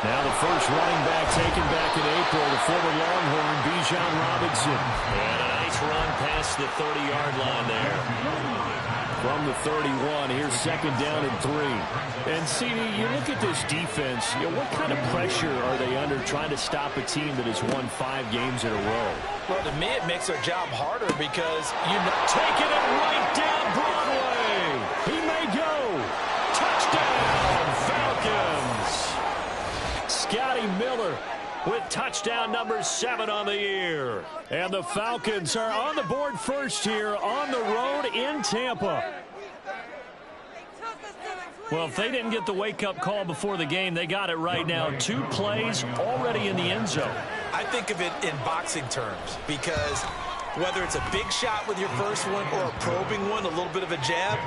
Now the first running back taken back in April, the former Longhorn, Bijan Robinson. And a nice run past the 30-yard line there. From the 31, here's second down and 3. And, CD, you look at this defense, what kind of pressure are they under trying to stop a team that has won 5 games in a row? Well, to me, it makes their job harder because taking it right down Broadway. He may go. Touchdown, Falcons. Scotty Miller with touchdown number 7 on the year. And the Falcons are on the board first here on the road in Tampa. Well, if they didn't get the wake-up call before the game, they got it right now. 2 plays already in the end zone. I think of it in boxing terms because whether it's a big shot with your first one or a probing one, a little bit of a jab,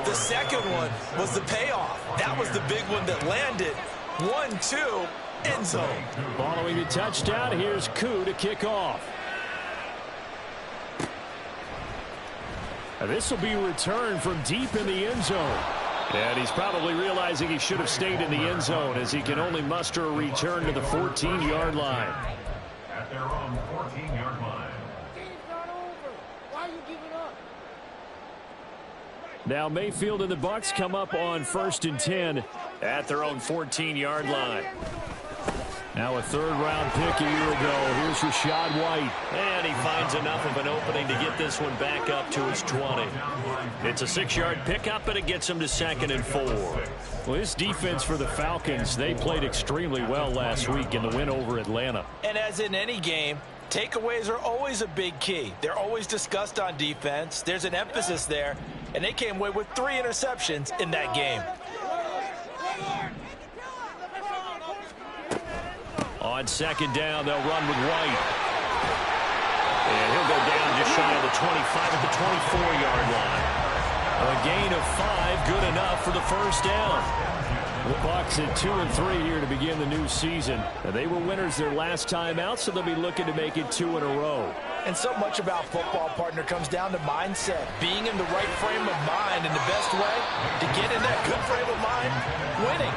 the second one was the payoff. That was the big one that landed. 1-2. End zone. Following the touchdown, here's Koo to kick off. This will be returned from deep in the end zone. And he's probably realizing he should have stayed in the end zone as he can only muster a return to the 14-yard line. At their own 14-yard line. Game's not over. Why are you giving up? Now Mayfield and the Bucs come up on 1st and 10 at their own 14-yard line. Now a third-round pick a year ago. Here's Rachaad White. And he finds enough of an opening to get this one back up to his 20. It's a 6-yard pickup, and it gets him to 2nd and 4. Well, this defense for the Falcons, they played extremely well last week in the win over Atlanta. And as in any game, takeaways are always a big key. They're always discussed on defense. There's an emphasis there, and they came away with 3 interceptions in that game. On 2nd down, they'll run with White. And he'll go down just shy of the 25 at the 24-yard line. A gain of 5, good enough for the first down. The Bucs at 2 and 3 here to begin the new season. They were winners their last time out, so they'll be looking to make it 2 in a row. And so much about football, partner, comes down to mindset. Being in the right frame of mind, and the best way to get in that good frame of mind, winning.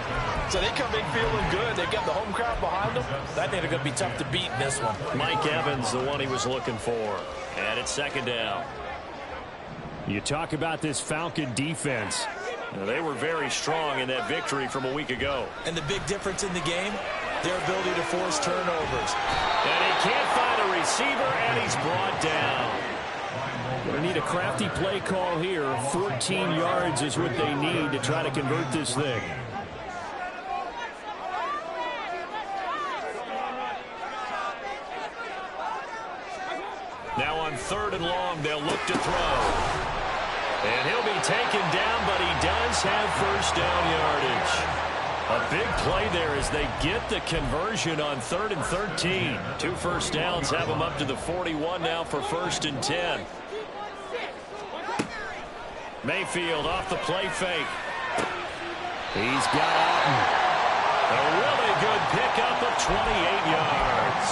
So they come in feeling good. They've got the home crowd behind them. I think they're going to be tough to beat in this one. Mike Evans, the one he was looking for. And it's 2nd down. You talk about this Falcon defense. They were very strong in that victory from a week ago. And the big difference in the game, their ability to force turnovers. And he can't find a receiver, and he's brought down. Going to need a crafty play call here. 14 yards is what they need to try to convert this thing. Now on 3rd and long, they'll look to throw. And he'll be taken down, but he does have first down yardage. A big play there as they get the conversion on 3rd and 13. 2 first downs have them up to the 41 now for 1st and 10. Mayfield off the play fake. He's got Alton. A really good pickup of 28 yards.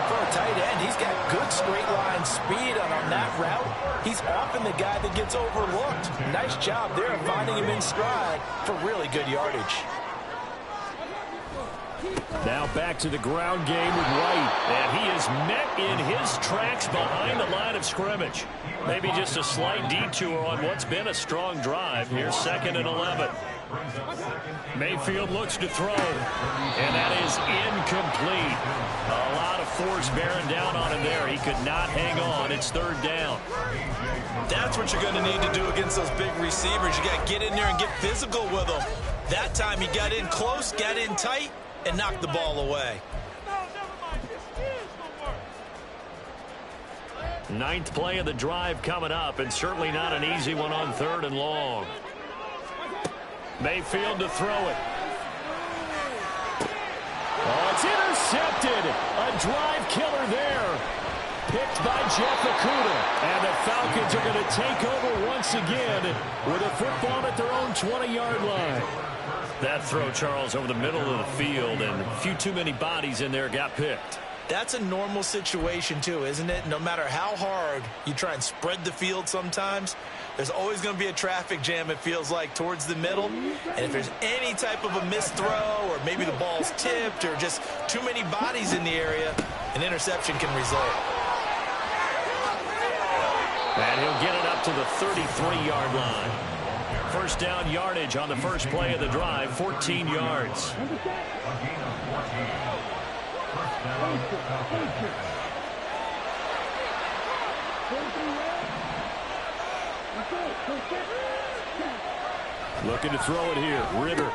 For a tight end, he's got good straight line speed on that route. He's often the guy that gets overlooked. Nice job there of finding him in stride for really good yardage. Now back to the ground game with White. And he is met in his tracks behind the line of scrimmage. Maybe just a slight detour on what's been a strong drive. Here's 2nd and 11. Mayfield looks to throw. And that is incomplete. A lot of force bearing down on him there. He could not hang on. It's 3rd down. That's what you're going to need to do against those big receivers. You got to get in there and get physical with them. That time he got in close, got in tight, and knocked the ball away. 9th play of the drive coming up, and certainly not an easy one on 3rd and long. Mayfield to throw it. Oh, it's intercepted. A drive killer there. Picked by Jeff Okudah. And the Falcons are going to take over once again with a football at their own 20-yard line. That throw, Charles, over the middle of the field, and a few too many bodies in there got picked. That's a normal situation too, isn't it? No matter how hard you try and spread the field sometimes, there's always going to be a traffic jam, it feels like, towards the middle. And if there's any type of a missed throw or maybe the ball's tipped or just too many bodies in the area, an interception can result. And he'll get it up to the 33-yard line. First down yardage on the first play of the drive, 14 yards. Looking to throw it here. Ritter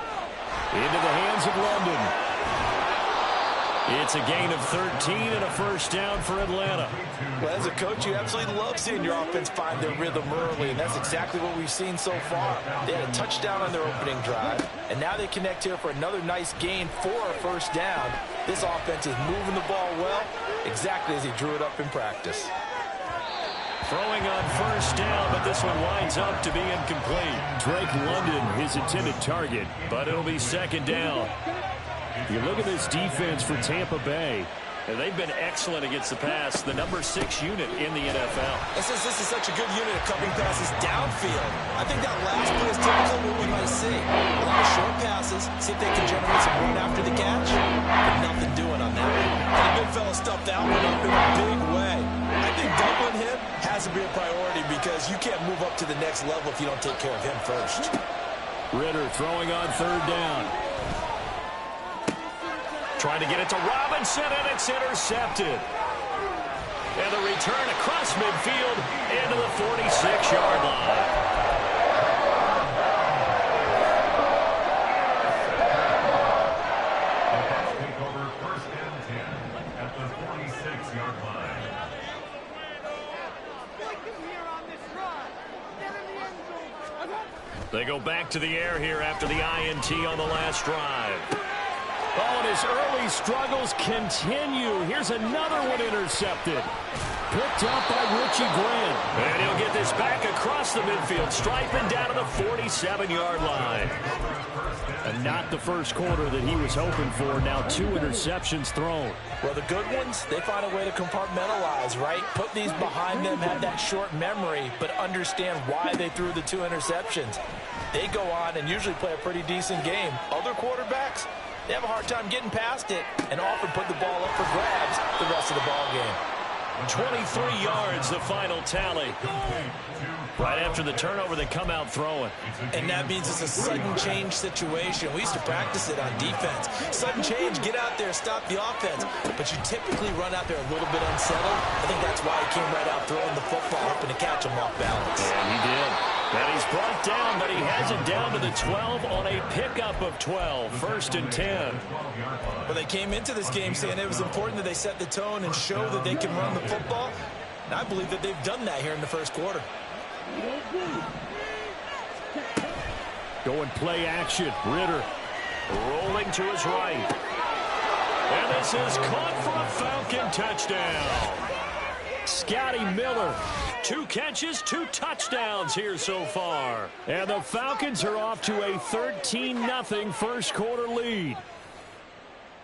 into the hands of London. It's a gain of 13 and a first down for Atlanta. Well, as a coach, you absolutely love seeing your offense find their rhythm early, and that's exactly what we've seen so far. They had a touchdown on their opening drive, and now they connect here for another nice gain for a first down. This offense is moving the ball well, exactly as he drew it up in practice. Throwing on first down, but this one winds up to be incomplete. Drake London, his intended target, but it'll be second down. You look at this defense for Tampa Bay. And they've been excellent against the pass, the number 6 unit in the NFL. This is such a good unit of covering passes downfield. I think that last play is typical of what we might see. A lot of short passes, see if they can generate some run after the catch. But nothing doing on that one. And the big fella stuffed that one up in a big way. I think doubling him has to be a priority because you can't move up to the next level if you don't take care of him first. Ritter throwing on third down. Trying to get it to Robinson, and it's intercepted. And the return across midfield into the 46-yard line. Take over first and 10 at the 46-yard line. They go back to the air here after the INT on the last drive. Oh, and his early struggles continue. Here's another one intercepted. Picked up by Richie Grant. And he'll get this back across the midfield, striping down to the 47-yard line. And not the first quarter that he was hoping for. Now 2 interceptions thrown. Well, the good ones, they find a way to compartmentalize, right? Put these behind them, have that short memory, but understand why they threw the 2 interceptions. They go on and usually play a pretty decent game. Other quarterbacks, they have a hard time getting past it and often put the ball up for grabs the rest of the ball game. 23 yards, the final tally. Right after the turnover, they come out throwing. And that means it's a sudden change situation. We used to practice it on defense. Sudden change, get out there, stop the offense. But you typically run out there a little bit unsettled. I think that's why he came right out throwing the football, hoping to catch him off balance. And he did. And he's brought down, but he has it down to the 12 on a pickup of 12. First and 10. Well, they came into this game saying it was important that they set the tone and show that they can run the football. And I believe that they've done that here in the first quarter. Going play action. Ritter Rolling to his right. And this is caught for a Falcon touchdown. Scotty Miller. 2 catches, 2 touchdowns here so far. And the Falcons are off to a 13-0 first quarter lead.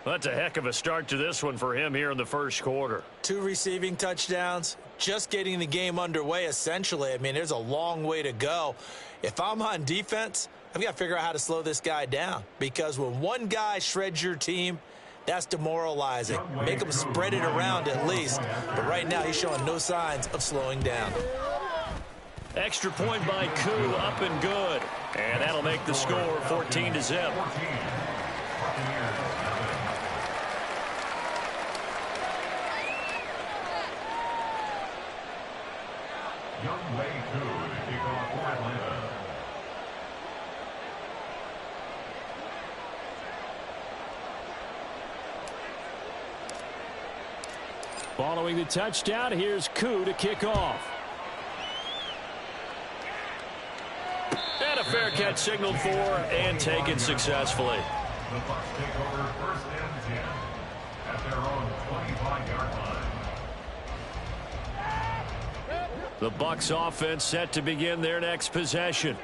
That's a heck of a start to this one for him here in the first quarter. 2 receiving touchdowns, just getting the game underway essentially. I mean, there's a long way to go. If I'm on defense, I've got to figure out how to slow this guy down. Because when one guy shreds your team, that's demoralizing. Make him spread it around at least. But right now, he's showing no signs of slowing down. Extra point by Koo, up and good. And that'll make the score 14-0. Young Wei Koo to kick off for Atlanta. Following the touchdown, here's Koo to kick off. And a fair catch signaled for and taken successfully. The Bucs take over first and 10 at their own 25-yard line. The Bucs offense set to begin their next possession.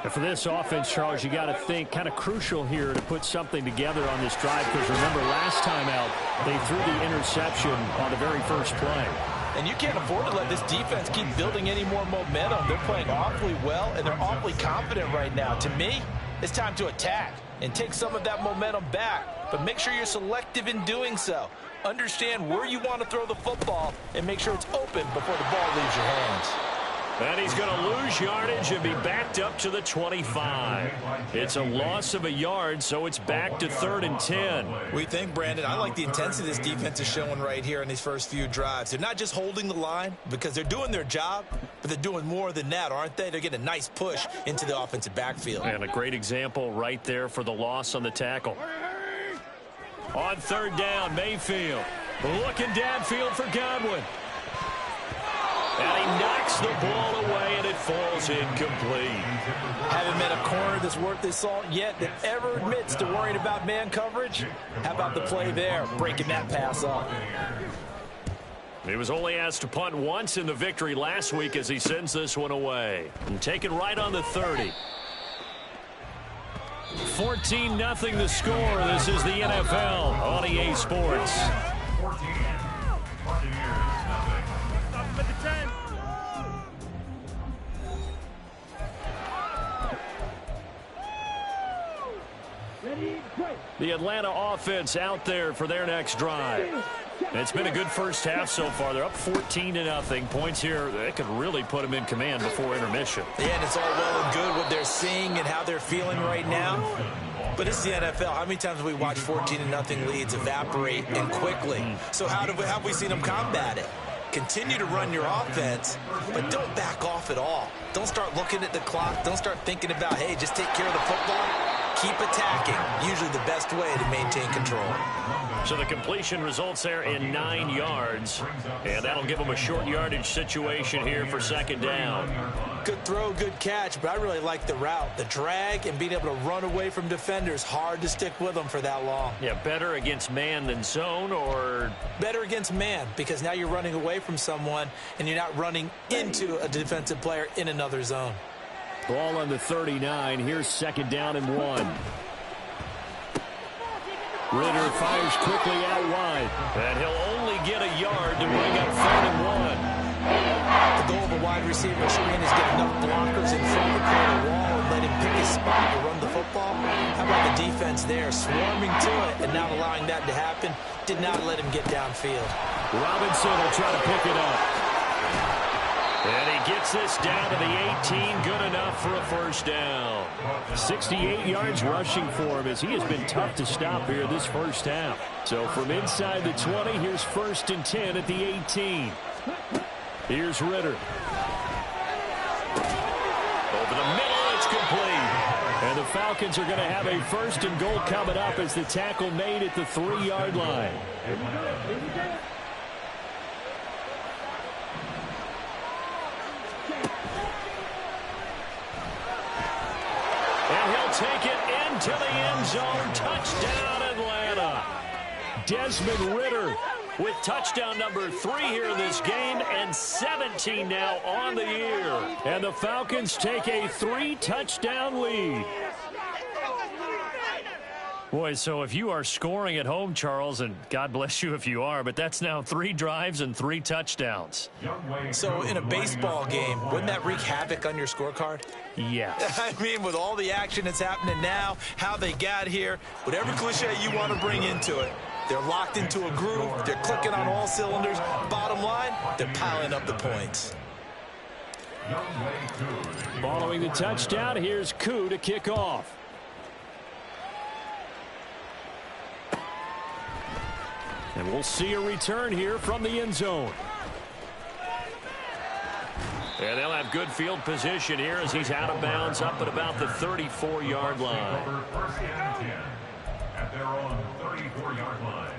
And for this offense, Charles, you got to think kind of crucial here to put something together on this drive, because remember last time out they threw the interception on the very first play. And you can't afford to let this defense keep building any more momentum. They're playing awfully well, and they're awfully confident right now. To me, it's time to attack and take some of that momentum back. But make sure you're selective in doing so. Understand where you want to throw the football and make sure it's open before the ball leaves your hands. And he's going to lose yardage and be backed up to the 25. It's a loss of a yard, so it's back to 3rd and 10. We think, Brandon, I like the intensity this defense is showing right here in these first few drives. They're not just holding the line because they're doing their job, but they're doing more than that, aren't they? They're getting a nice push into the offensive backfield. And a great example right there for the loss on the tackle. On 3rd down, Mayfield looking downfield for Godwin. And he knocks the ball away, and it falls incomplete. Haven't met a corner that's worth his salt yet that ever admits to worrying about man coverage. How about the play there, breaking that pass up? He was only asked to punt once in the victory last week as he sends this one away. And taken right on the 30. 14-0 the score. This is the NFL on EA Sports. 14. Buccaneers, nothing. The Atlanta offense out there for their next drive. It's been a good first half so far. They're up 14-0. Points here, they could really put them in command before intermission. Yeah, and it's all well and good what they're seeing and how they're feeling right now. But it's the NFL. How many times have we watched 14-0 leads evaporate and quickly? So how have we seen them combat it? Continue to run your offense, but don't back off at all. Don't start looking at the clock. Don't start thinking about, hey, just take care of the football. Keep attacking. Usually the best way to maintain control. So the completion results there in 9 yards, and that'll give them a short yardage situation here for 2nd down. Good throw, good catch, but I really like the route. The drag and being able to run away from defenders. Hard to stick with them for that long. Yeah, better against man than zone, or? Better against man, because now you're running away from someone and you're not running into a defensive player in another zone. Ball on the 39. Here's 2nd down and 1. Ritter fires quickly out wide, and he'll only get a yard to bring up 3rd and 1. The goal of a wide receiver screen is get enough blockers in front of the wall and let him pick his spot to run the football. How about the defense there, swarming to it and not allowing that to happen? Did not let him get downfield. Robinson will try to pick it up. And he gets this down to the 18, good enough for a 1st down. 68 yards rushing for him as he has been tough to stop here this first half. So from inside the 20, here's 1st and 10 at the 18. Here's Ritter. Over the middle, it's complete. And the Falcons are going to have a 1st and goal coming up as the tackle made at the 3-yard line. Take it into the end zone. Touchdown, Atlanta. Desmond Ritter with touchdown number 3 here in this game, and 17 now on the year. And the Falcons take a 3-touchdown lead. Boy, so if you are scoring at home, Charles, and God bless you if you are, but that's now 3 drives and 3 touchdowns. So in a baseball game, wouldn't that wreak havoc on your scorecard? Yeah. I mean, with all the action that's happening now, how they got here, whatever cliche you want to bring into it, they're locked into a groove, they're clicking on all cylinders. Bottom line, they're piling up the points. Following the touchdown, here's Koo to kick off. And we'll see a return here from the end zone. And they'll have good field position here as he's out of bounds up at about the 34-yard line. 1st and 10 at their own 34-yard line.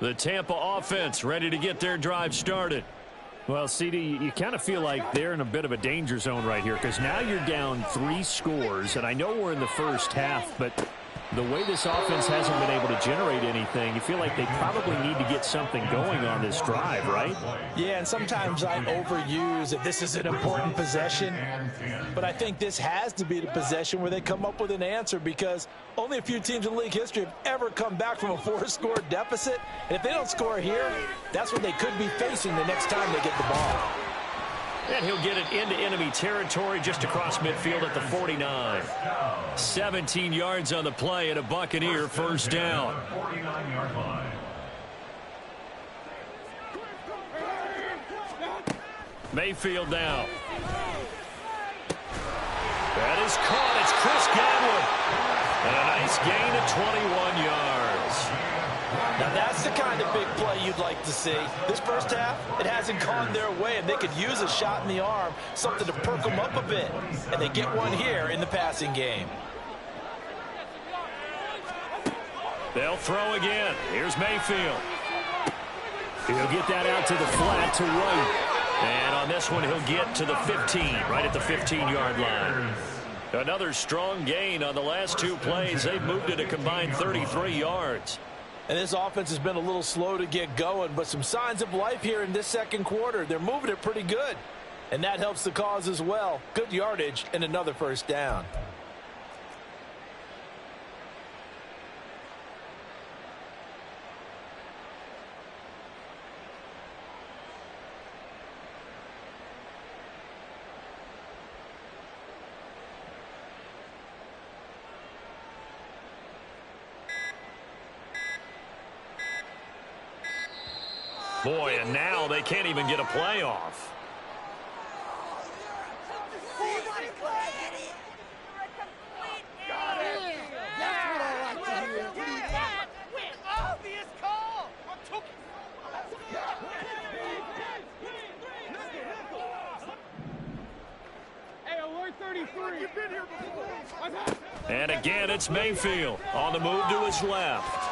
The Tampa offense ready to get their drive started. Well, CD, you kind of feel like they're in a bit of a danger zone right here because now you're down 3 scores, and I know we're in the first half, but The way this offense hasn't been able to generate anything, you feel like they probably need to get something going on this drive, right? Yeah, and sometimes I overuse that this is an important possession, but I think this has to be the possession where they come up with an answer, because only a few teams in league history have ever come back from a 4-score deficit. And if they don't score here, that's what they could be facing the next time they get the ball. And he'll get it into enemy territory just across midfield at the 49. 17 yards on the play and a Buccaneer first down. 49-yard line. Mayfield now. That is caught. It's Chris Godwin. And a nice gain of 21 yards. Now that's the kind of big play you'd like to see. This first half, it hasn't gone their way, and they could use a shot in the arm, something to perk them up a bit. And they get one here in the passing game. They'll throw again. Here's Mayfield. He'll get that out to the flat to right. And on this one, he'll get to the 15, right at the 15-yard line. Another strong gain on the last two plays. They've moved it a combined 33 yards. And this offense has been a little slow to get going, but some signs of life here in this second quarter. They're moving it pretty good, and that helps the cause as well. Good yardage and another first down. Boy, and now they can't even get a playoff. And again, it's Mayfield on the move to his left.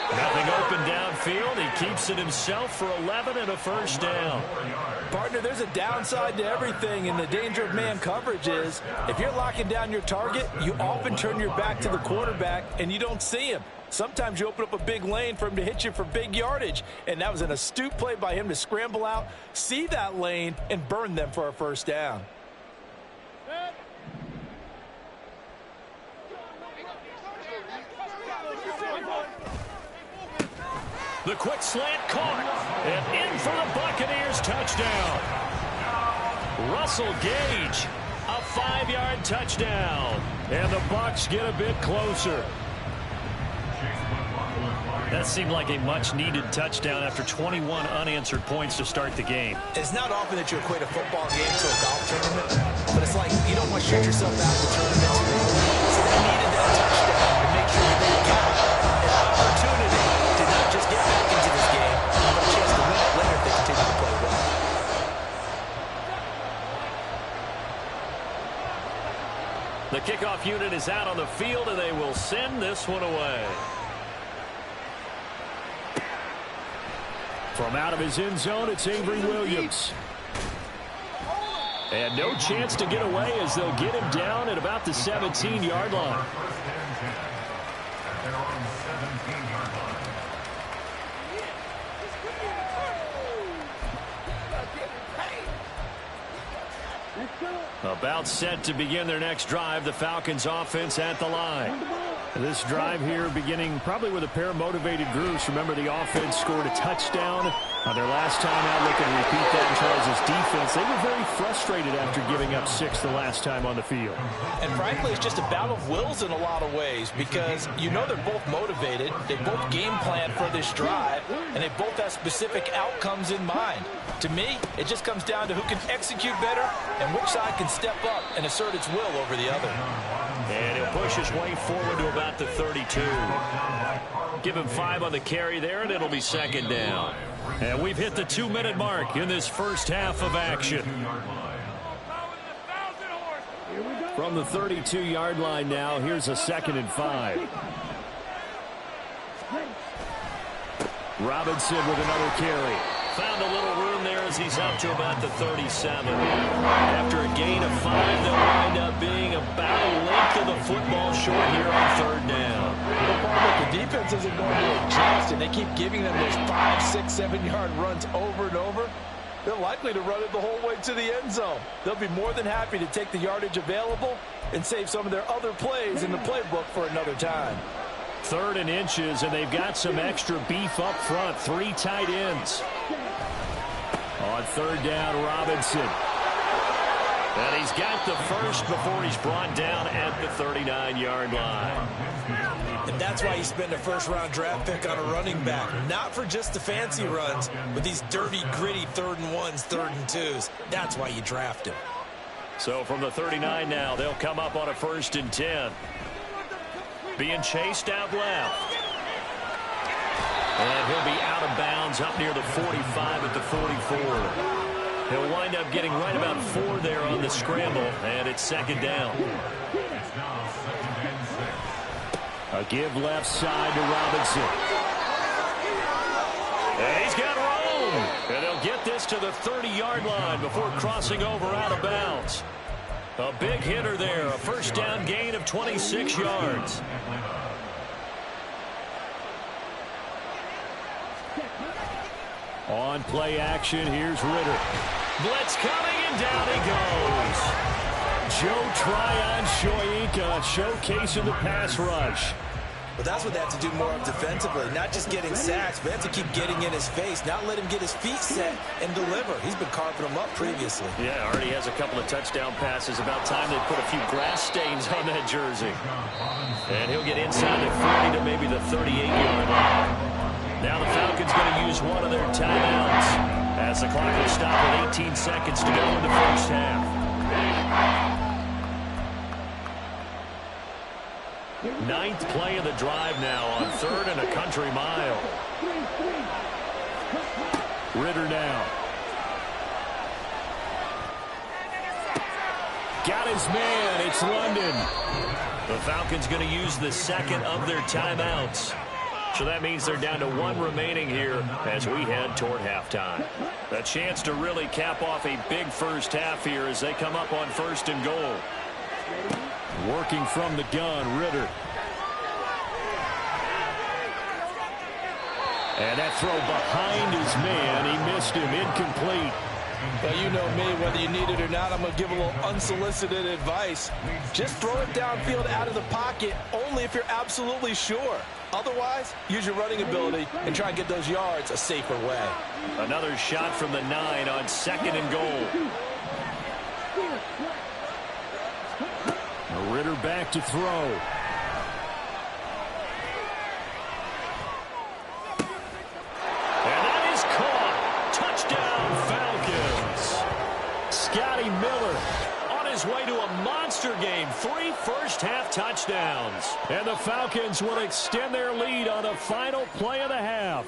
Nothing open downfield. He keeps it himself for 11 and a first down. Partner, there's a downside to everything, and the danger of man coverage is if you're locking down your target, you often turn your back to the quarterback and you don't see him. Sometimes you open up a big lane for him to hit you for big yardage, and that was an astute play by him to scramble out, see that lane, and burn them for a first down. The quick slant caught, and in for the Buccaneers touchdown. Russell Gage, a 5-yard touchdown, and the Bucs get a bit closer. That seemed like a much-needed touchdown after 21 unanswered points to start the game. It's not often that you equate a football game to a golf tournament, but it's like you don't want to shut yourself out of the tournament. So they needed that touchdown to make sure that they got an opportunity to not just get back into this game, but a chance to win it later if they continue to play well. The kickoff unit is out on the field, and they will send this one away. From out of his end zone, it's Avery Williams. And no chance to get away as they'll get him down at about the 17-yard line. About set to begin their next drive, the Falcons offense at the line. This drive here beginning probably with a pair of motivated groups. Remember, the offense scored a touchdown on their last time out. Looking to repeat that in Charles' defense. They were very frustrated after giving up 6 the last time on the field. And frankly, it's just a battle of wills in a lot of ways, because you know they're both motivated. They both game plan for this drive, and they both have specific outcomes in mind. To me, it just comes down to who can execute better and which side can step up and assert its will over the other. And he'll push his way forward to about the 32. Give him 5 on the carry there, and it'll be second down. And we've hit the 2-minute mark in this first half of action. From the 32-yard line now, here's a 2nd and 5. Robinson with another carry. Found a little room there as he's up to about the 37. After a gain of 5, they'll wind up being about a length of the football short here on third down. But the defense isn't going to adjust, and they keep giving them those 5, 6, 7-yard runs over and over. They're likely to run it the whole way to the end zone. They'll be more than happy to take the yardage available and save some of their other plays in the playbook for another time. 3rd and inches, and they've got some extra beef up front. 3 tight ends. On 3rd down, Robinson. And he's got the first before he's brought down at the 39-yard line. And that's why you spend a first-round draft pick on a running back. Not for just the fancy runs, but these dirty, gritty 3rd and 1s, 3rd and 2s. That's why you draft him. So from the 39 now, they'll come up on a 1st and 10. Being chased out left. And he'll be out of bounds up near the 45 at the 44. He'll wind up getting right about 4 there on the scramble, and it's 2nd down. A give left side to Robinson. And he's got room. And he'll get this to the 30-yard line before crossing over out of bounds. A big hitter there, a 1st down gain of 26 yards. On play action, here's Ritter. Blitz coming, and down he goes. Joe Tryon-Shoyinka showcasing the pass rush. But that's what they have to do more of defensively. Not just getting sacks, but they have to keep getting in his face. Not let him get his feet set and deliver. He's been carving them up previously. Yeah, already has a couple of touchdown passes. About time they put a few grass stains on that jersey. And he'll get inside the 40 to maybe the 38-yard line. Now the Falcons going to use one of their timeouts as the clock will stop with 18 seconds to go in the first half. 9th play of the drive now on 3rd and a country mile. Ritter now. Got his man. It's London. The Falcons going to use the 2nd of their timeouts. So that means they're down to 1 remaining here as we head toward halftime. A chance to really cap off a big first half here as they come up on 1st and goal. Working from the gun, Ritter. And that throw behind his man. He missed him. Incomplete. Well, you know me, whether you need it or not, I'm going to give a little unsolicited advice. Just throw it downfield out of the pocket only if you're absolutely sure. Otherwise, use your running ability and try and get those yards a safer way. Another shot from the 9 on 2nd and goal. Ritter back to throw. And that is caught. Touchdown, Falcons. Scotty Miller on his way to a monster game. 3 first-half touchdowns. And the Falcons will extend their lead on the final play of the half.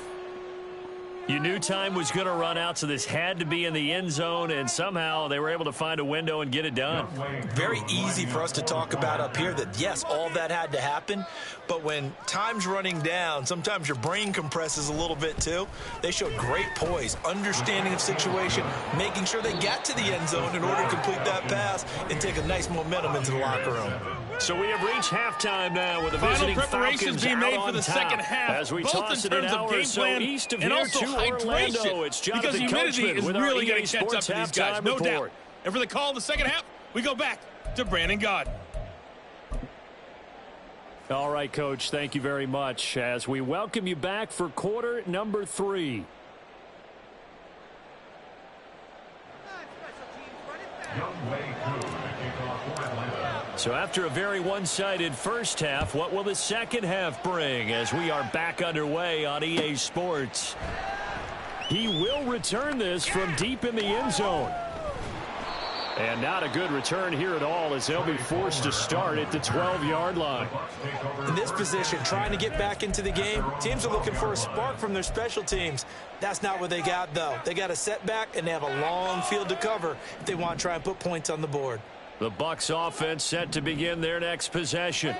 You knew time was going to run out, so this had to be in the end zone, and somehow they were able to find a window and get it done. Very easy for us to talk about up here that, yes, all that had to happen, but when time's running down, sometimes your brain compresses a little bit too. They showed great poise, understanding of situation, making sure they got to the end zone in order to complete that pass and take a nice momentum into the locker room. So we have reached halftime now with the Final visiting preparations Falcons being made out for the on top. second half, As we both toss in it an terms of hour game or so plan east of and here also to Orlando. hydration, It's Jonathan because humidity Coachman is with our really EA going to catch up Sports to these guys, halftime no report. doubt. And for the call in the second half, we go back to Brandon Gaudin. All right, Coach, thank you very much as we welcome you back for quarter number 3. So after a very one-sided first half, what will the second half bring as we are back underway on EA Sports? He will return this from deep in the end zone. And not a good return here at all as they'll be forced to start at the 12-yard line. In this position, trying to get back into the game, teams are looking for a spark from their special teams. That's not what they got, though. They got a setback, and they have a long field to cover if they want to try and put points on the board. The Bucs offense set to begin their next possession.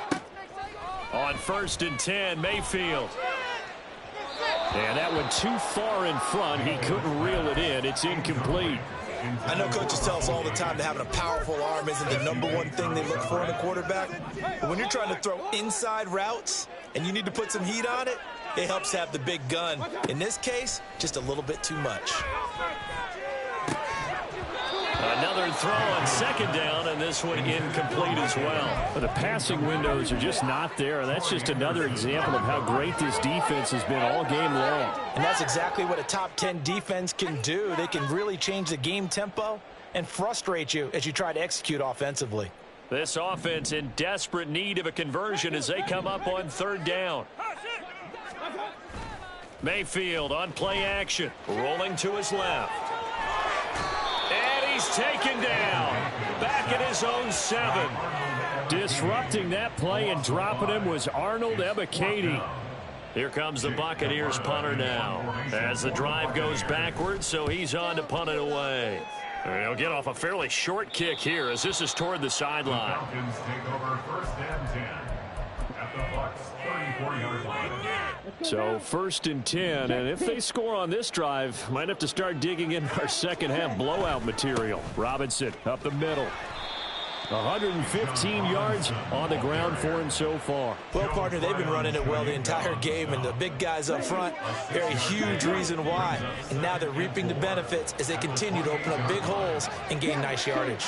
On 1st and 10, Mayfield. And that went too far in front. He couldn't reel it in. It's incomplete. I know coaches tell us all the time that having a powerful arm isn't the #1 thing they look for in a quarterback. But when you're trying to throw inside routes and you need to put some heat on it, it helps have the big gun. In this case, just a little bit too much. Another throw on second down, and this one incomplete as well. But the passing windows are just not there. That's just another example of how great this defense has been all game long. And that's exactly what a top 10 defense can do. They can really change the game tempo and frustrate you as you try to execute offensively. This offense in desperate need of a conversion as they come up on third down. Mayfield on play action, rolling to his left. And he's taken down, back at his own 7. Disrupting that play and dropping him was Arnold Ebiketie. Here comes the Buccaneers punter now as the drive goes backwards, so he's on to punt it away. He'll get off a fairly short kick here as this is toward the sideline. Falcons take over 1st and 10 at the Bucs 34-yard line. So 1st and 10, and if they score on this drive, might have to start digging in our second half blowout material. Robinson up the middle. 115 yards on the ground for him so far. Well, partner, they've been running it well the entire game, and the big guys up front, they're a huge reason why. And now they're reaping the benefits as they continue to open up big holes and gain nice yardage.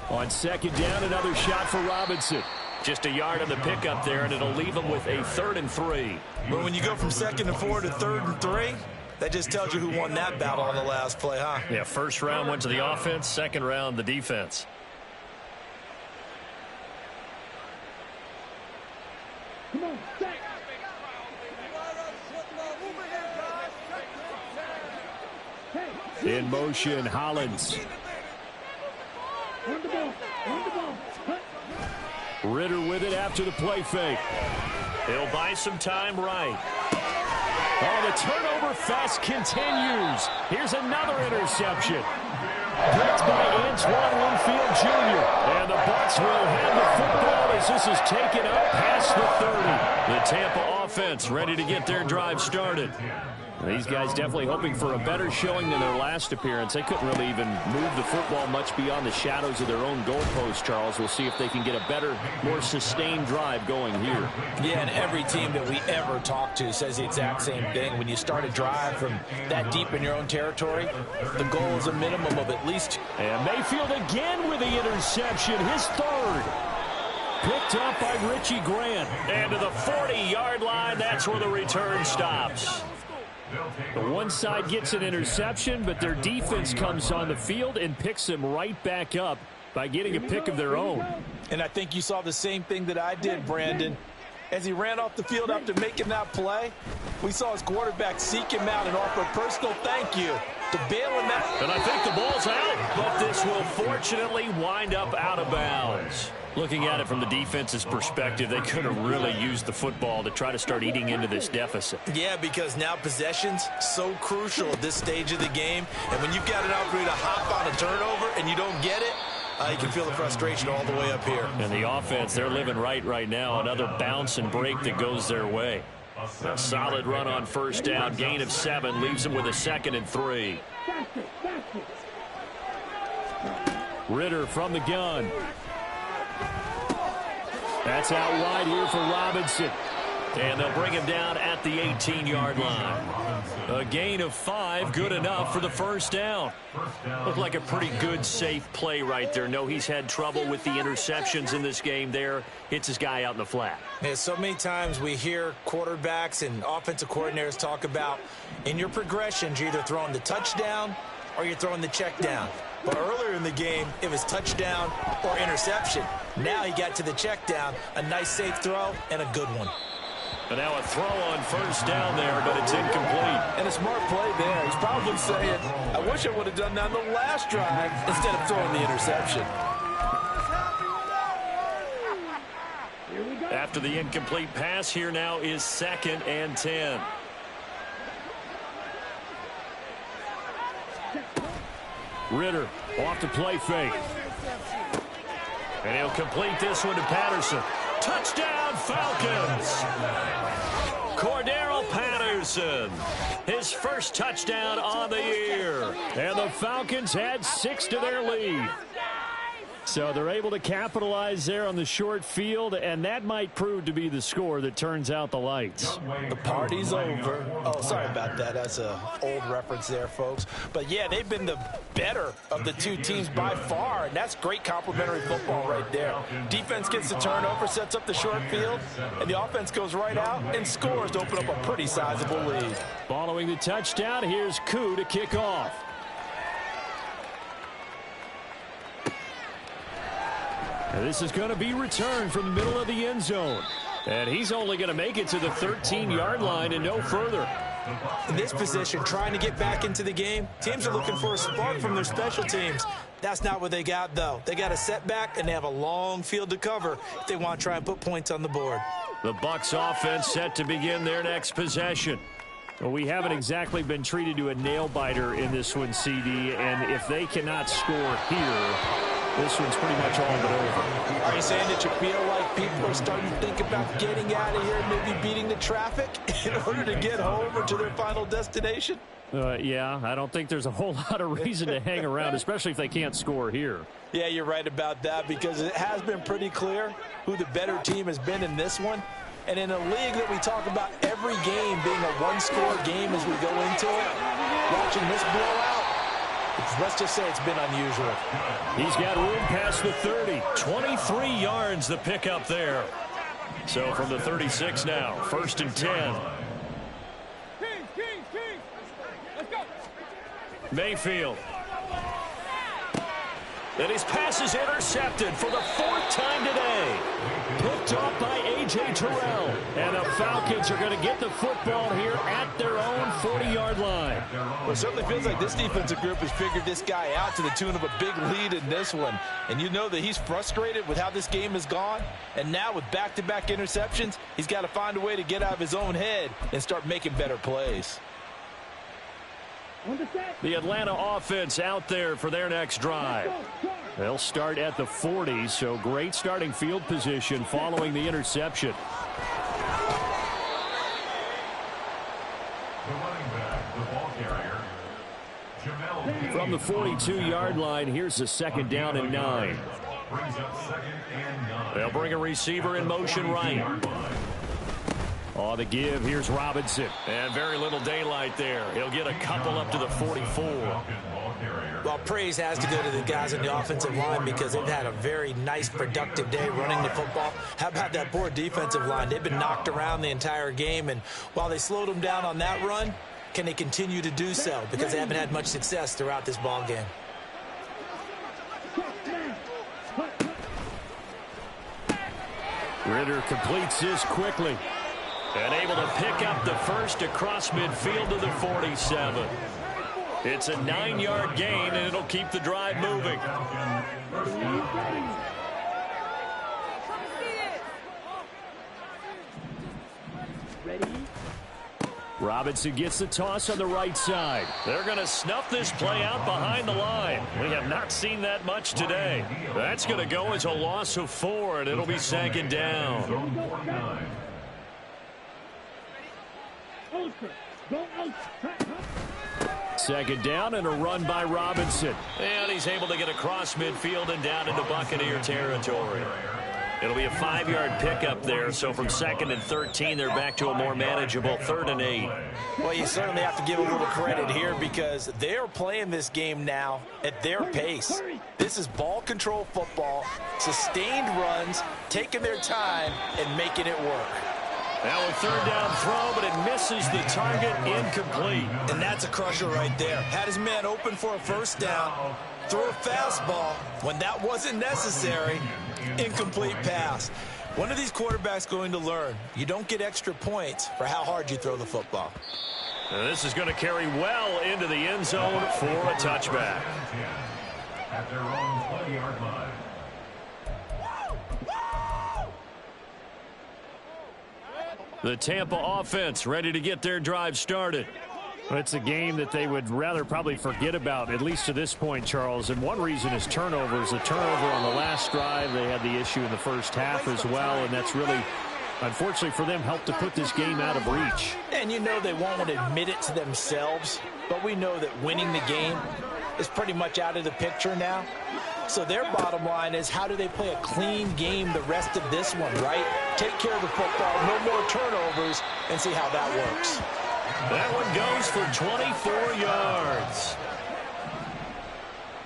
On second down, another shot for Robinson. Just a yard on the pickup there, and it'll leave him with a 3rd and 3. But when you go from 2nd and 4 to 3rd and 3, that just tells you who won that battle on the last play, huh? Yeah, first round went to the offense, second round the defense. In motion, Hollins. Ritter with it after the play fake. He'll buy some time right. Oh, the turnover fest continues. Here's another interception. Picked by Antoine Winfield Jr. And the Bucs will have the football as this is taken up past the 30. The Tampa offense ready to get their drive started. These guys definitely hoping for a better showing than their last appearance. They couldn't really even move the football much beyond the shadows of their own goalpost, Charles. We'll see if they can get a better, more sustained drive going here. Yeah, and every team that we ever talk to says the exact same thing. When you start a drive from that deep in your own territory, the goal is a minimum of at least. And Mayfield again with the interception, his 3rd. Picked up by Richie Grant. And to the 40-yard line, that's where the return stops. The one side gets an interception, but their defense comes on the field and picks them right back up by getting a pick of their own. And I think you saw the same thing that I did, Brandon. As he ran off the field after making that play, we saw his quarterback seek him out and offer a personal thank you to bail him out. And I think the ball's out, but this will fortunately wind up out of bounds. Looking at it from the defense's perspective, they could have really used the football to try to start eating into this deficit. Yeah, because now possession's so crucial at this stage of the game. And when you've got an opportunity to hop on a turnover and you don't get it, you can feel the frustration all the way up here. And the offense, they're living right now. Another bounce and break that goes their way. A solid run on first down. Gain of 7 leaves them with a 2nd and 3. Ritter from the gun. That's out wide here for Robinson. And they'll bring him down at the 18-yard line. A gain of 5, good enough for the first down. Looked like a pretty good, safe play right there. No, he's had trouble with the interceptions in this game there. Hits his guy out in the flat. Yeah, so many times we hear quarterbacks and offensive coordinators talk about in your progressions, you're either throwing the touchdown or you're throwing the check down. But earlier in the game, it was touchdown or interception. Now he got to the check down, a nice safe throw, and a good one. And now a throw on first down there, but it's incomplete. And a smart play there. He's probably saying, I wish I would have done that on the last drive instead of throwing the interception. After the incomplete pass, here now is 2nd and 10. Ritter off the play fake. And he'll complete this one to Patterson. Touchdown, Falcons. Cordero Patterson, his first touchdown on the year. And the Falcons add 6 to their lead. So they're able to capitalize there on the short field, and that might prove to be the score that turns out the lights. The party's over. Oh, sorry about that. That's an old reference there, folks. But, yeah, they've been the better of the two teams by far, and that's great complementary football right there. Defense gets the turnover, sets up the short field, and the offense goes right out and scores to open up a pretty sizable lead. Following the touchdown, here's Koo to kick off. And this is going to be returned from the middle of the end zone. And he's only going to make it to the 13-yard line and no further. In this position, trying to get back into the game, teams are looking for a spark from their special teams. That's not what they got, though. They got a setback, and they have a long field to cover if they want to try and put points on the board. The Bucs offense set to begin their next possession. Well, we haven't exactly been treated to a nail-biter in this one, CD, and if they cannot score here, this one's pretty much all but over. Are you saying that you feel like people are starting to think about getting out of here, maybe beating the traffic in order to get home or to their final destination? Yeah, I don't think there's a whole lot of reason to hang around, especially if they can't score here. Yeah, you're right about that, because it has been pretty clear who the better team has been in this one. And in a league that we talk about every game being a one-score game as we go into it, watching this blowout, let's just say it's been unusual. He's got room past the 30. 23 yards the pickup there. So from the 36 now, 1st and 10. Mayfield. And his pass is intercepted for the 4th time today. Picked off by A.J. Terrell. And the Falcons are going to get the football here at their own 40-yard line. Well, it certainly feels like this defensive group has figured this guy out to the tune of a big lead in this one. And you know that he's frustrated with how this game has gone. And now with back-to-back interceptions, he's got to find a way to get out of his own head and start making better plays. The Atlanta offense out there for their next drive. They'll start at the 40, so great starting field position following the interception. The running back, the ball carrier, Jamel. From the 42-yard line, here's the 2nd down and 9. Brings up 2nd and 9. They'll bring a receiver in motion right. On the give, here's Robinson. And very little daylight there. He'll get a couple up to the 44. Well, praise has to go to the guys in the offensive line because they've had a very nice, productive day running the football. How about that poor defensive line? They've been knocked around the entire game, and while they slowed them down on that run, can they continue to do so? Because they haven't had much success throughout this ball game. Ritter completes this quickly. And able to pick up the first across midfield to the 47. It's a 9-yard gain, and it'll keep the drive moving. Robinson gets the toss on the right side. They're going to snuff this play out behind the line. We have not seen that much today. That's going to go as a loss of 4, and it'll be 2nd down. 2nd down and a run by Robinson. And he's able to get across midfield and down into Buccaneer territory. It'll be a 5-yard pickup there, so from 2nd and 13, they're back to a more manageable 3rd and 8. Well, you certainly have to give a little credit here because they're playing this game now at their pace. This is ball control football, sustained runs, taking their time, and making it work. Now a 3rd down throw, but it misses the target, incomplete. And that's a crusher right there. Had his man open for a 1st down, threw a fastball. When that wasn't necessary, incomplete pass. When are these quarterbacks going to learn? You don't get extra points for how hard you throw the football. And this is going to carry well into the end zone for a touchback. At their own 20-yard line. The Tampa offense ready to get their drive started. It's a game that they would rather probably forget about, at least to this point, Charles. And one reason is turnovers. The turnover on the last drive, they had the issue in the first half as well, and that's really unfortunately for them, helped to put this game out of reach. And you know they won't admit it to themselves, but we know that winning the game is pretty much out of the picture now. So their bottom line is, how do they play a clean game the rest of this one, right? Take care of the football, no more turnovers, and see how that works. That one goes for 24 yards.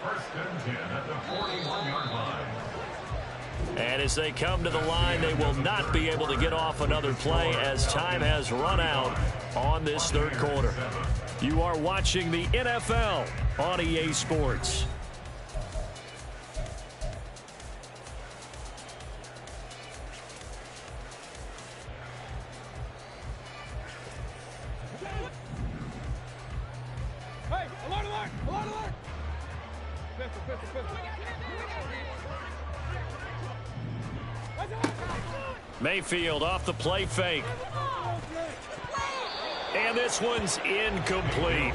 First and 10 at the 41-yard line. And as they come to the line, they will not be able to get off another play as time has run out on this third quarter. You are watching the NFL on EA Sports. Hey, alert, alert, alert, alert. Pistol, pistol, pistol. Mayfield off the play fake. And this one's incomplete.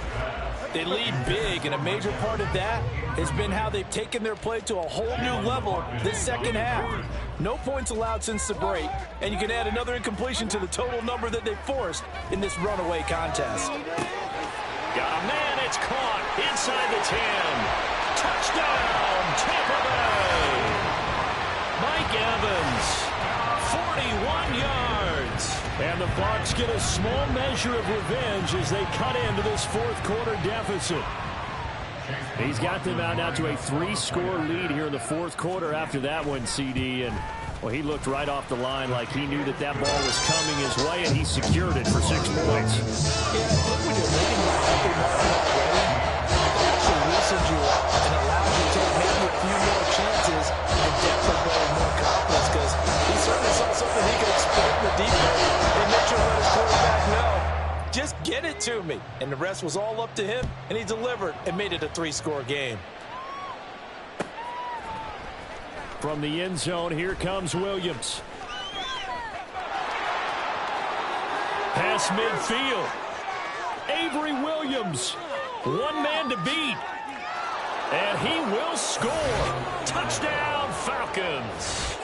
They lead big, and a major part of that has been how they've taken their play to a whole new level this second half. No points allowed since the break, and you can add another incompletion to the total number that they forced in this runaway contest. Got a man, it's caught inside the 10. Touchdown, Tampa Bay. Mike Evans. 41 yards. And the Bucs get a small measure of revenge as they cut into this fourth quarter deficit. He's got them out now to a 3-score lead here in the fourth quarter after that one, CD. And, well, he looked right off the line like he knew that that ball was coming his way, and he secured it for 6 points. Yeah, I think when you're leading by something like that already, it actually loosens you up and allows you to take maybe a few more chances and definitely build more confidence, because he certainly saw something he could exploit in the defense and Mitchell let his quarterback know, just get it to me. And the rest was all up to him, and he delivered and made it a 3-score game. From the end zone, here comes Williams. Pass midfield. Avery Williams. One man to beat. And he will score. Touchdown, Falcons.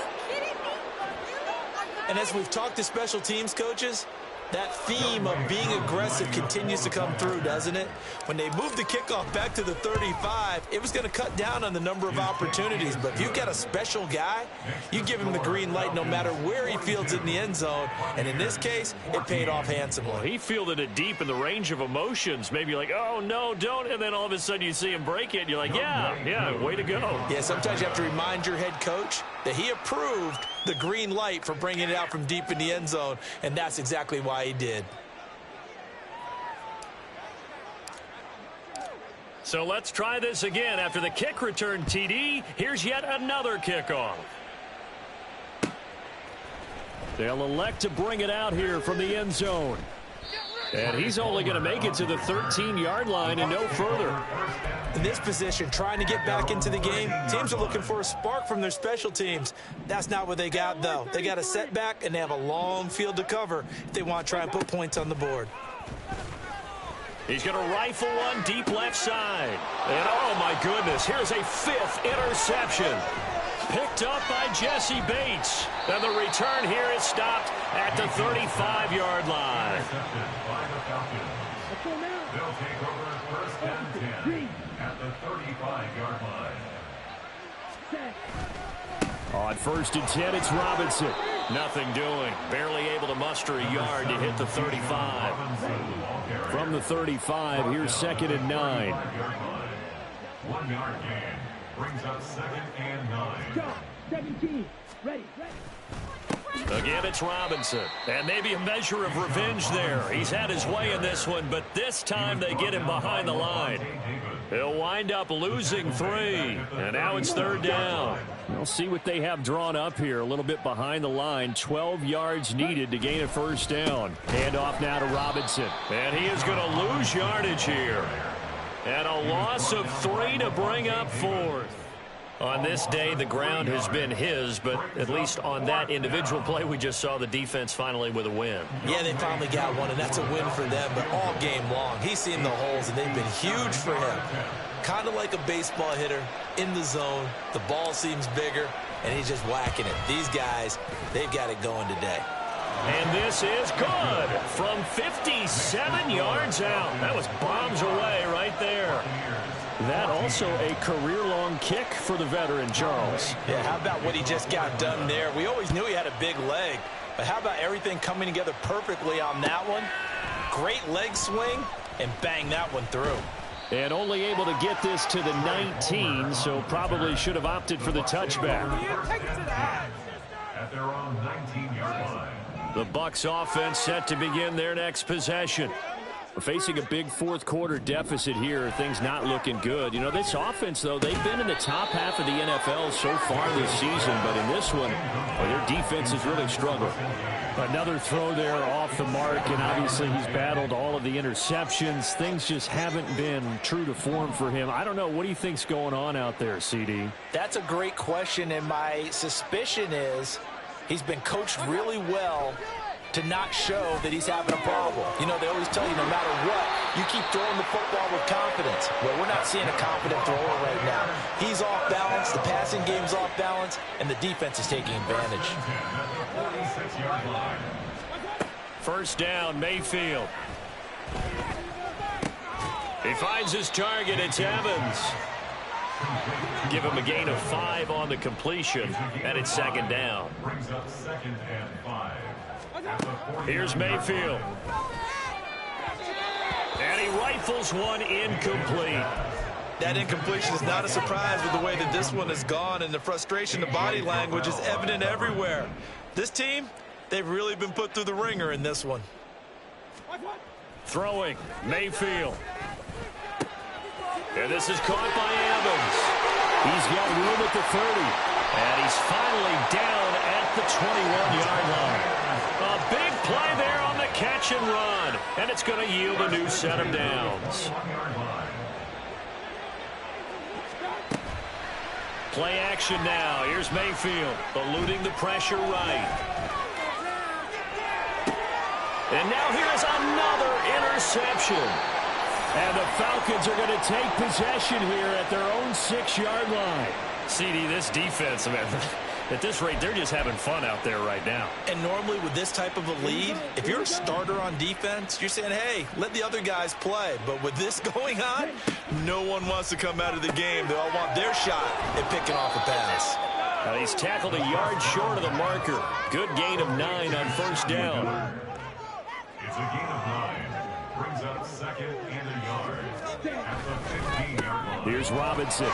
And as we've talked to special teams coaches, that theme of being aggressive continues to come through, doesn't it? When they moved the kickoff back to the 35, it was going to cut down on the number of opportunities. But if you've got a special guy, you give him the green light no matter where he fields it in the end zone. And in this case, it paid off handsomely. Well, he fielded it deep in the range of emotions. Maybe you're like, oh, no, don't. And then all of a sudden you see him break it, and you're like, yeah, way to go. Yeah, sometimes you have to remind your head coach that he approved the green light for bringing it out from deep in the end zone, and that's exactly why he did. So let's try this again. After the kick return TD, here's yet another kickoff. They'll elect to bring it out here from the end zone. And he's only going to make it to the 13-yard line and no further. In this position, trying to get back into the game, teams are looking for a spark from their special teams. That's not what they got, though. They got a setback, and they have a long field to cover if they want to try and put points on the board. He's going to rifle one deep left side. And, oh, my goodness, here's a 5th interception. Picked up by Jesse Bates. And the return here is stopped at the 35-yard line. They'll take over first and 10 at the 35-yard line. On first and 10, it's Robinson. Nothing doing. Barely able to muster a yard to hit the 35. From the 35, here's 2nd and 9. 1 yard gain brings up 2nd and 9. 17, ready. Again, it's Robinson. And maybe a measure of revenge there. He's had his way in this one, but this time they get him behind the line. He'll wind up losing 3. And now it's 3rd down. We'll see what they have drawn up here. A little bit behind the line. 12 yards needed to gain a 1st down. Hand off now to Robinson. And he is going to lose yardage here. And a loss of 3 to bring up 4th. On this day, the ground has been his, but at least on that individual play, we just saw the defense finally with a win. Yeah, they finally got one, and that's a win for them, but all game long, he's seen the holes, and they've been huge for him. Kind of like a baseball hitter in the zone. The ball seems bigger, and he's just whacking it. These guys, they've got it going today. And this is good from 57 yards out. That was bombs away right there. That also a career-long kick for the veteran, Charles. Yeah, how about what he just got done there? We always knew he had a big leg, but how about everything coming together perfectly on that one? Great leg swing, and bang that one through. And only able to get this to the 19, so probably should have opted for the touchback. At their own 19-yard line. The Bucs offense set to begin their next possession. We're facing a big fourth-quarter deficit here. Things not looking good. You know, this offense, though, they've been in the top half of the NFL so far this season, but in this one, well, their defense has really struggled. Another throw there off the mark, and obviously he's battled all of the interceptions. Things just haven't been true to form for him. I don't know. What do you think's going on out there, CD? That's a great question, and my suspicion is he's been coached really well to not show that he's having a problem. You know, they always tell you no matter what, you keep throwing the football with confidence. Well, we're not seeing a confident thrower right now. He's off balance, the passing game's off balance, and the defense is taking advantage. First down, Mayfield. He finds his target. It's Evans. Give him a gain of 5 on the completion, and it's second down. Brings up 2nd and 5. Here's Mayfield. And he rifles one incomplete. That incompletion is not a surprise with the way that this one has gone, and the frustration, the body language is evident everywhere. This team, they've really been put through the ringer in this one. Throwing, Mayfield. And this is caught by Evans. He's got room at the 30. And he's finally down at the 21-yard line. A big play there on the catch and run. And it's going to yield a new set of downs. Play action now. Here's Mayfield, eluding the pressure right. And now here's another interception. And the Falcons are going to take possession here at their own 6-yard line. CD, this defense, man, at this rate, they're just having fun out there right now. And normally with this type of a lead, if you're a starter on defense, you're saying, hey, let the other guys play. But with this going on, no one wants to come out of the game. They all want their shot at picking off a pass. He's tackled a yard short of the marker. Good gain of 9 on first down. It's a gain of 9. Brings up 2nd and a yard at the 15-yard line. Here's Robinson.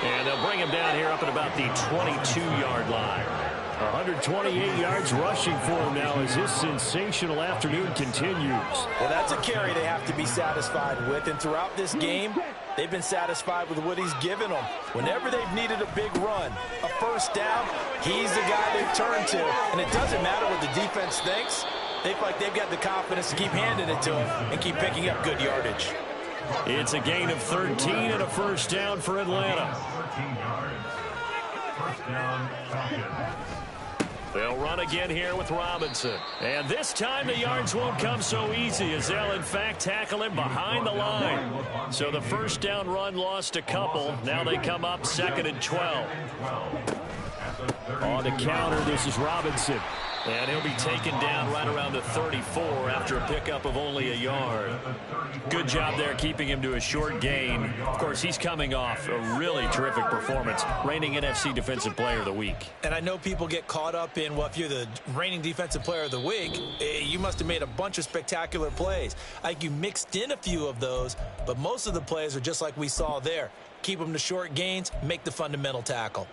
And they'll bring him down here up at about the 22-yard line. 128 yards rushing for him now as his sensational afternoon continues. Well, that's a carry they have to be satisfied with. And throughout this game, they've been satisfied with what he's given them. Whenever they've needed a big run, a first down, he's the guy they've turned to. And it doesn't matter what the defense thinks. They feel like they've got the confidence to keep handing it to him and keep picking up good yardage. It's a gain of 13 and a first down for Atlanta. 13 yards. First down, Falcons. They'll run again here with Robinson. And this time the yards won't come so easy as they'll, in fact, tackle him behind the line. So the first down run lost a couple. Now they come up 2nd and 12. On the counter, this is Robinson. And he'll be taken down right around the 34 after a pickup of only a yard. Good job there keeping him to a short gain. Of course, he's coming off a really terrific performance, reigning NFC Defensive Player of the Week. And I know people get caught up in, well, if you're the reigning Defensive Player of the Week, you must have made a bunch of spectacular plays. I think you mixed in a few of those, but most of the plays are just like we saw there. Keep them to short gains, make the fundamental tackle.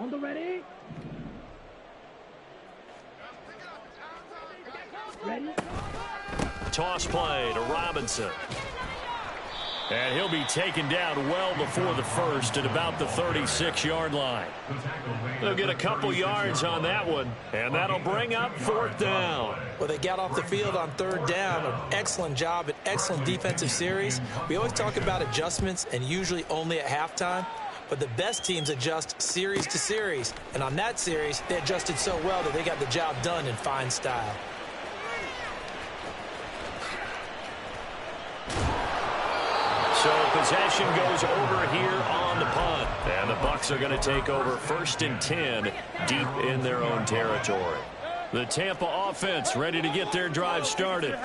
On the ready. Ready. Toss play to Robinson. And he'll be taken down well before the first at about the 36-yard line. They'll get a couple yards on that one, and that'll bring up 4th down. Well, they got off the field on 3rd down. An excellent job, an excellent defensive series. We always talk about adjustments and usually only at halftime. but the best teams adjust series to series. And on that series, they adjusted so well that they got the job done in fine style. So possession goes over here on the punt. And the Bucs are going to take over 1st and 10 deep in their own territory. The Tampa offense ready to get their drive started.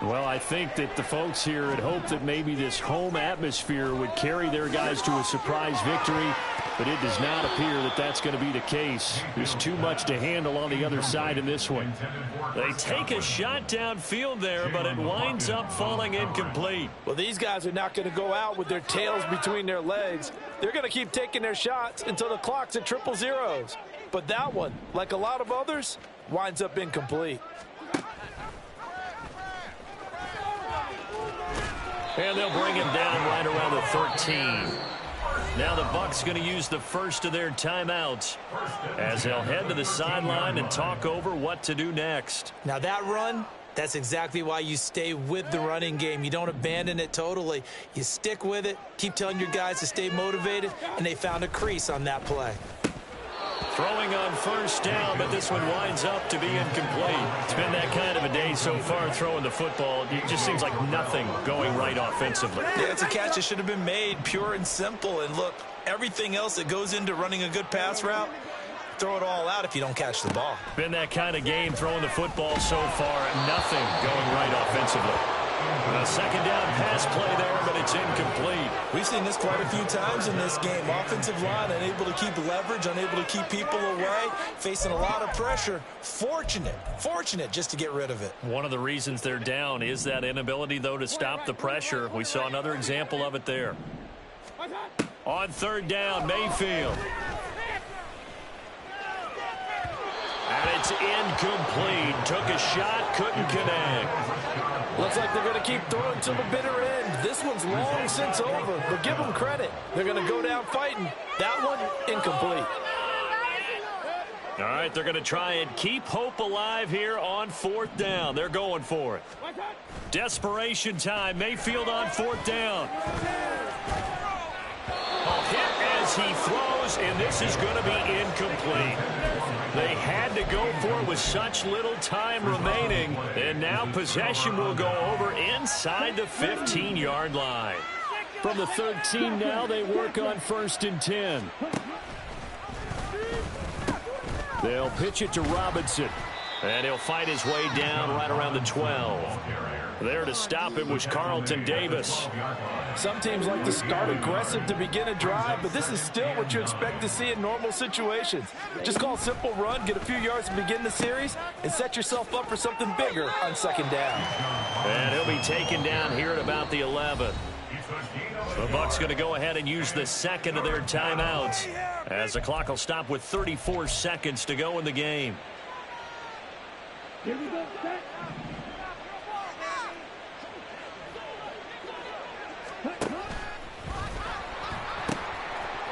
Well, I think that the folks here had hoped that maybe this home atmosphere would carry their guys to a surprise victory, but it does not appear that that's going to be the case. There's too much to handle on the other side in this one. They take a shot downfield there, but it winds up falling incomplete. Well, these guys are not going to go out with their tails between their legs. They're going to keep taking their shots until the clock's at 000. But that one, like a lot of others, winds up incomplete. And they'll bring him down right around the 13. Now the Bucs going to use the first of their timeouts as they'll head to the sideline and talk over what to do next. Now that run, that's exactly why you stay with the running game. You don't abandon it totally. You stick with it, keep telling your guys to stay motivated, and they found a crease on that play. Throwing on 1st down, but this one winds up to be incomplete. It's been that kind of a day so far throwing the football. It just seems like nothing going right offensively. Yeah, it's a catch that should have been made, pure and simple. And look, everything else that goes into running a good pass route, throw it all out if you don't catch the ball. Been that kind of game throwing the football so far. Nothing going right offensively. A 2nd down pass play there, but it's incomplete. We've seen this quite a few times in this game. Offensive line unable to keep leverage, unable to keep people away, facing a lot of pressure. Fortunate just to get rid of it. One of the reasons they're down is that inability, though, to stop the pressure. We saw another example of it there. On 3rd down, Mayfield. And it's incomplete. Took a shot, couldn't connect. Looks like they're going to keep throwing till the bitter end. This one's long since over, but give them credit. They're going to go down fighting. That one, incomplete. All right, they're going to try and keep hope alive here on 4th down. They're going for it. Desperation time. Mayfield on 4th down. A hit as he throws, and this is going to be incomplete. They had to go for it with such little time remaining, and now possession will go over inside the 15-yard line. From the 13 now, they work on 1st and 10. They'll pitch it to Robinson. And he'll fight his way down right around the 12. There to stop him was Carlton Davis. Some teams like to start aggressive to begin a drive, but this is still what you expect to see in normal situations. Just call a simple run, get a few yards to begin the series, and set yourself up for something bigger on 2nd down. And he'll be taken down here at about the 11. The Bucs going to go ahead and use the 2nd of their timeouts as the clock will stop with 34 seconds to go in the game. Here we go. Set.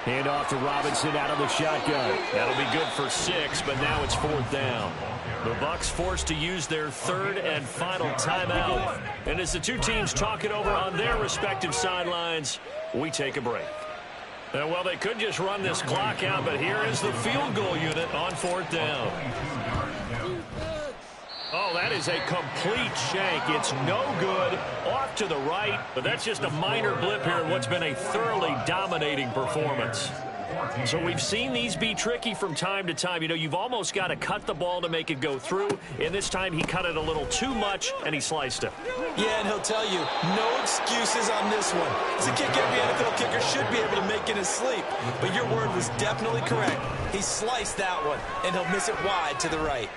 Hand off to Robinson out of the shotgun. That'll be good for 6, but now it's 4th down. The Bucs forced to use their 3rd and final timeout. And as the two teams talk it over on their respective sidelines, we take a break. And well, they could just run this clock out, but here is the field goal unit on 4th down. Oh, that is a complete shank. It's no good. Off to the right, but that's just a minor blip here in what's been a thoroughly dominating performance. So we've seen these be tricky from time to time. You know, you've almost got to cut the ball to make it go through. And this time he cut it a little too much, and he sliced it. Yeah, and he'll tell you, no excuses on this one. It's a kick every NFL kicker should be able to make in his sleep. But your word was definitely correct. He sliced that one, and he'll miss it wide to the right.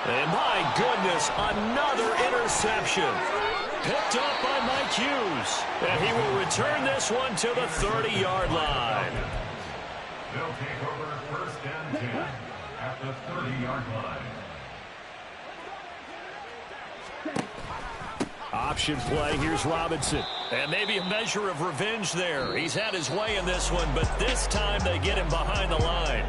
And my goodness, another interception. Picked up by Mike Hughes. And he will return this one to the 30-yard line. They'll take over 1st and 10 at the 30-yard line. Option play. Here's Robinson. And maybe a measure of revenge there. He's had his way in this one, but this time they get him behind the line.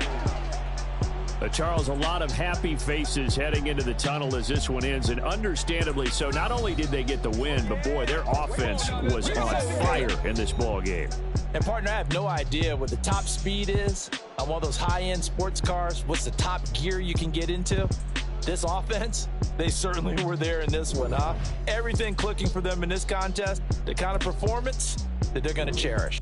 Charles, a lot of happy faces heading into the tunnel as this one ends, and understandably so. Not only did they get the win, but, boy, their offense was on fire in this ball game. And, partner, I have no idea what the top speed is on one of those high-end sports cars. What's the top gear you can get into? This offense, they certainly were there in this one, huh? Everything clicking for them in this contest, the kind of performance that they're going to cherish.